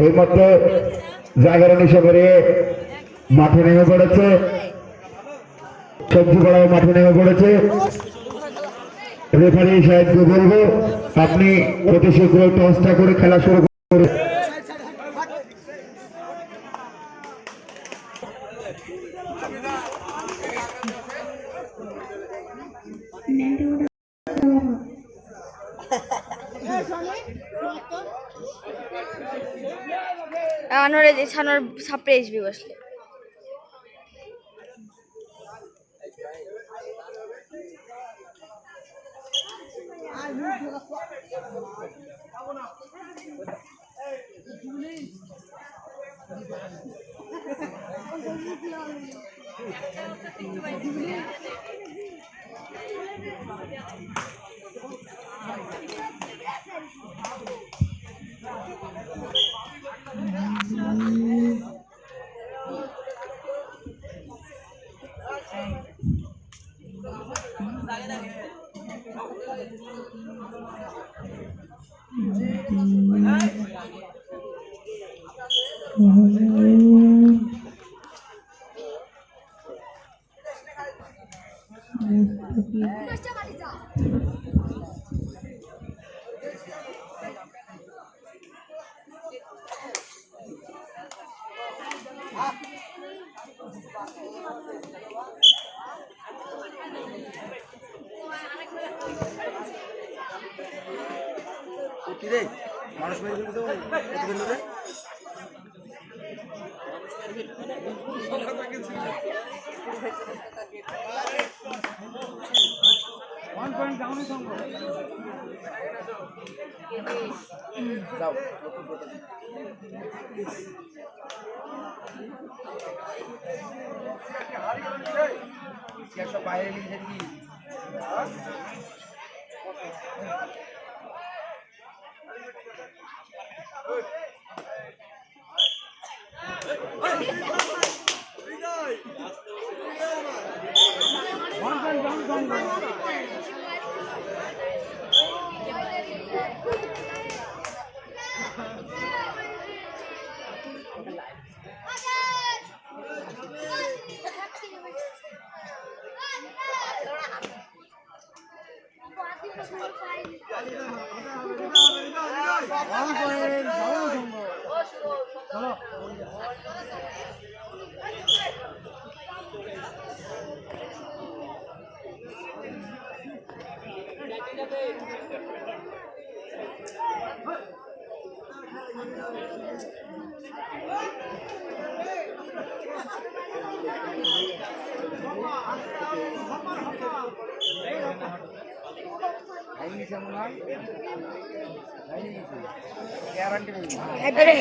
এইমাত্র জাগরণ হিসেবে মাঠে নেমে পড়েছে, সবজি পাড়াও মাঠে নেমে পড়েছে। রেফারি সাহেবকে বলবো আপনি অতি শীঘ্র টসটা করে খেলা শুরু করুন। সানোর সাপড়ে আসবি বসলে মানুষ বাইরে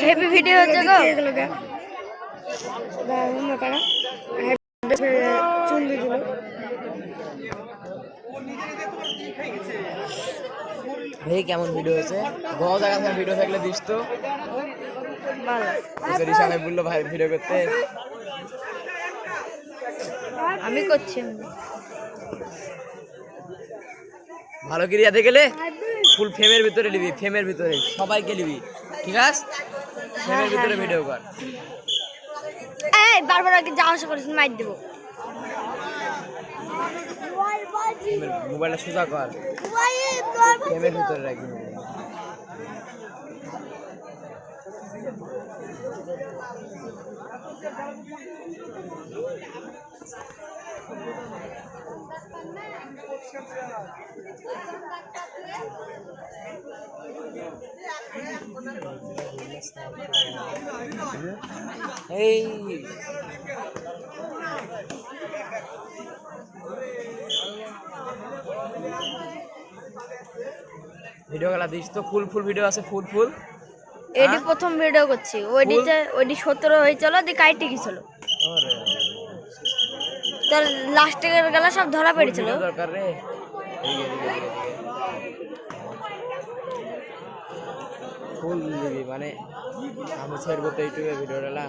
হেভি ভিডিও হচ্ছে গো চুন্দি দিল এই কেমন ভিডিও হয়েছে বহু জায়গা থেকে ভিডিও থাকলে দিস তো ভালো রিসানে বললো ভাই ভিডিও করতে আমি করছি ভালো করে যেতে গেলে ফুল ফ্রেমের ভিতরে নিবি ফ্রেমের ভিতরে সবাইকে নিবি ঠিক আছে ফ্রেমের ভিতরে ভিডিও কর এই বারবার আগে যা আশা করিস মাইর দেব মোবাইলটা সোজা কর ফ্রেমের ভিতরে রাখবি এই ভিডিও গুলা দিস তো ফুল ফুল ভিডিও আছে ফুল ফুল এডি প্রথম ভিডিও করছি ওইডি 17 হয়েছিল দি কাইটে গেছিল তোর লাস্টে গেলা সব ধরা পড়েছিল দরকার রে ফুল দিবি মানে আমি শেয়ার করতে ইউটিউবে ভিডিওটা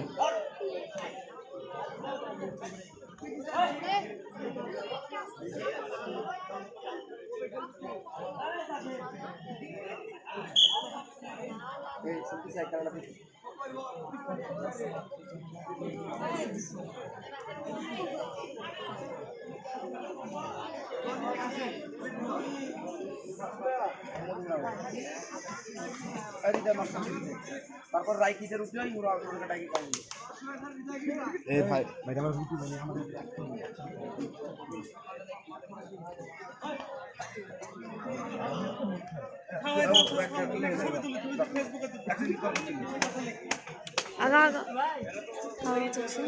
তারপর রাইকিসের উঠে ওরা ডাকি পাবো এ ভাই ভাই আমার রুটি মানে আমাদের আগা আগা খাওয়া চলছে।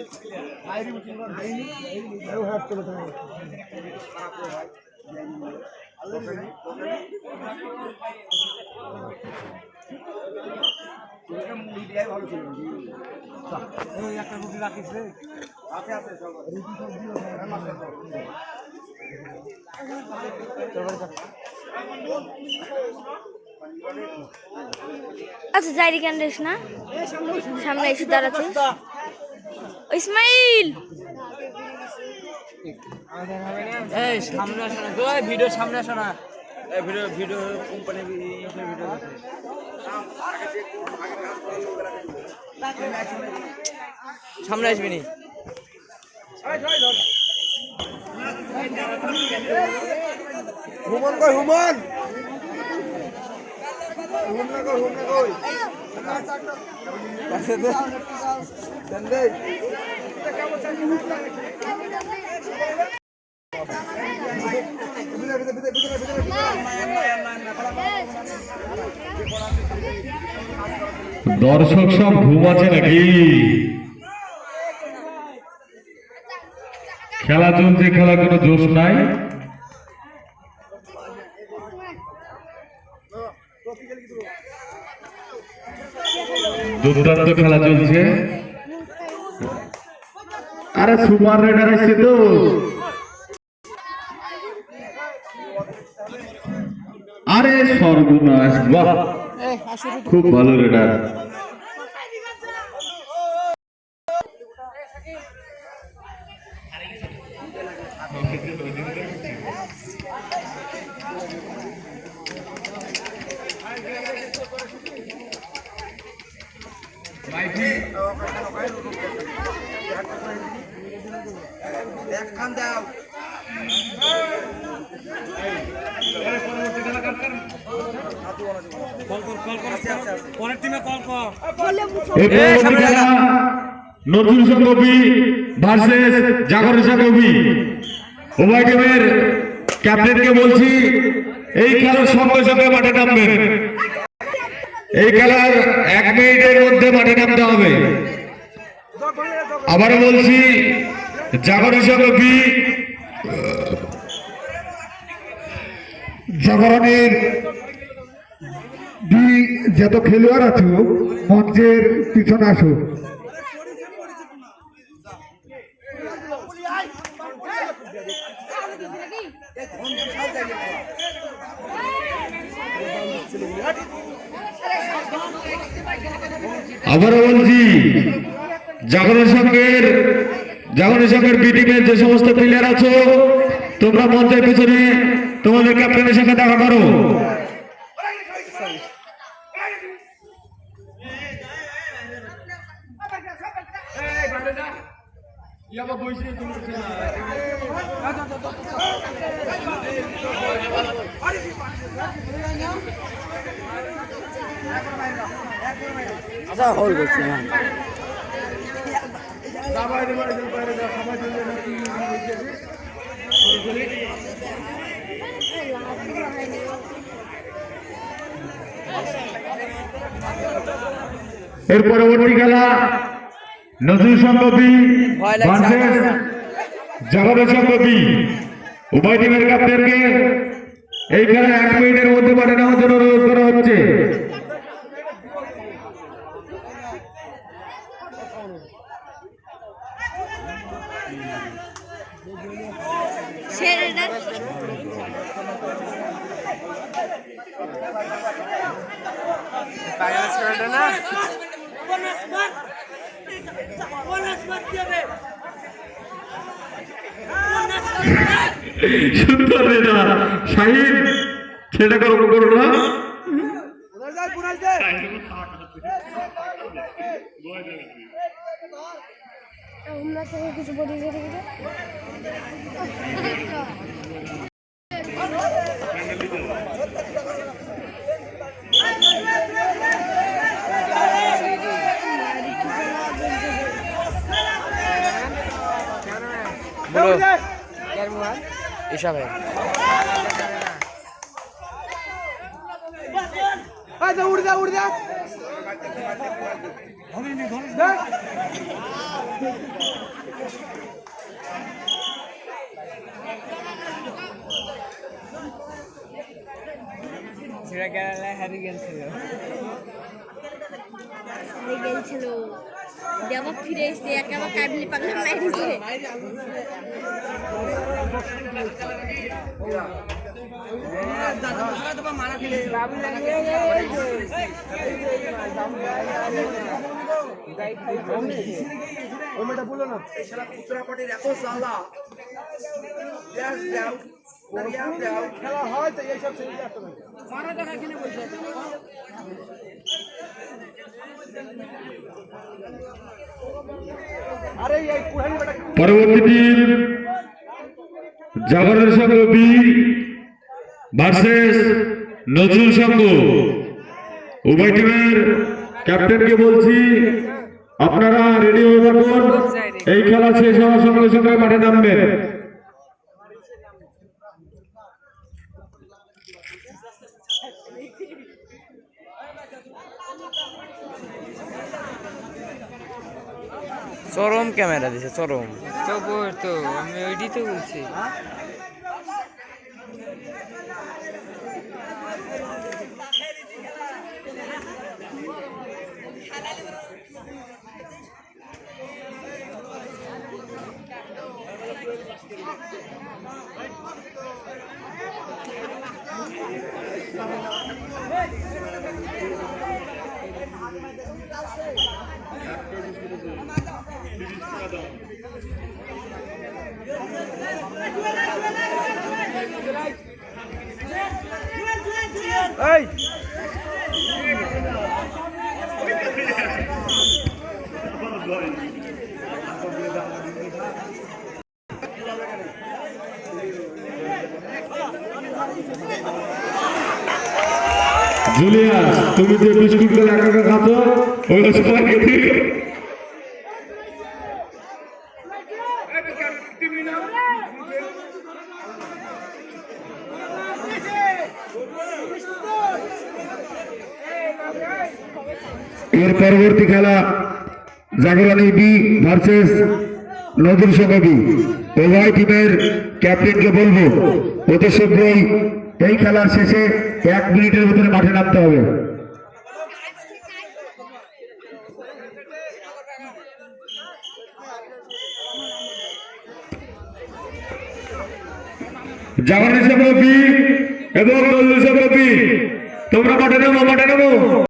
একটা রুটি রাখিস রে আছে আছে সব রুটি সব দিও আচ্ছা জাইরি ক্যান্ডিস না সামনে এসে দাঁড়াচ্ছে ইসমাইল। এই সামনে আসো না ওই ভিডিও সামনে আসো না এই ভিডিও কোম্পানি ভিডিও সামনে আসবি নি হুমন কই হুমন হুমনা কই দন্দে দর্শক সব ঘুমাচ্ছে নাকি? খেলা চলছে, খেলা কোনো জোশ নাই। দুর্দান্ত খেলা চলছে। আরে সুপার রাইডার আসছে তো, আরে সর্বনাশ, বাহ খুব ভালো রাইডার। নজরুল ইসলাম কবি ভার্সেস জাগর ইসলাম কবি, উভয় টিমের ক্যাপ্টেনকে বলছি এই খেলার সঙ্গে সঙ্গে মাঠে নামবেন। এই খেলার 1 মিনিটের মধ্যে মাঠে নামতে হবে। আবারও বলছি জাগর ইসলাম কবি, জাগরণের যত খেলোয়াড় আছো মঞ্চের পিছনে আসো। আবারও বলছি জাগরণ সঙ্গের বি টিমের যে সমস্ত প্লেয়ার আছো তোমরা মঞ্চের পিছনে তোমাদের ক্যাপ্টেনের সঙ্গে দেখা করো। আচ্ছা হল বলছি না এর পরবর্তী খেলা নজরুল ইসলাম কবি ভার্সেস জাগর ইসলাম কবি, উভয় টিমের ক্যাপ্টেনকে এই খেলা 1 মিনিটের মধ্যে মাঠে নেওয়ার জন্য অনুরোধ করা হচ্ছে। সুন্দর রেডা শাহিদ, সেটা করো না। আমরা থেকে কিছু বলি बोलो ईशा भाई उड़ जा গেছিল দেবা ফিরে এসে একেবারে কাবলি পাগলা মাইরিছে बोलो ना খেলা হয় তো এইসব আরে এই পুরানি বেটা পরবর্তী টিম জাগরণ সংঘ বি ভার্সেস নজরুল সংঘ। উভয় টিমের ক্যাপ্টেনকে বলছি আপনারা রেডি হয়ে থাকুন, এই খেলা শেষ হওয়ার সঙ্গে সঙ্গে মাঠে নামবেন। চরম ক্যামেরা দিছে চরম তো আমি ওইটাই তো বলছি। এই জুলিয়াস, তুমি যে বিস্কুটগুলো একা একা খাচ্ছ ওগুলো সবাইকে দিও। এর পরবর্তী খেলা জাগরণ বি ভার্সেস নজরুল সংঘ বি। উভয় টিমের ক্যাপ্টেনকে বলবো অতি শীঘ্রই এই খেলার শেষে 1 মিনিটের ভিতরে মাঠে নামতে হবে। জাগরণ সংঘ বি এবং নজরুল সংঘ বি, তোমরা মাঠে নামো।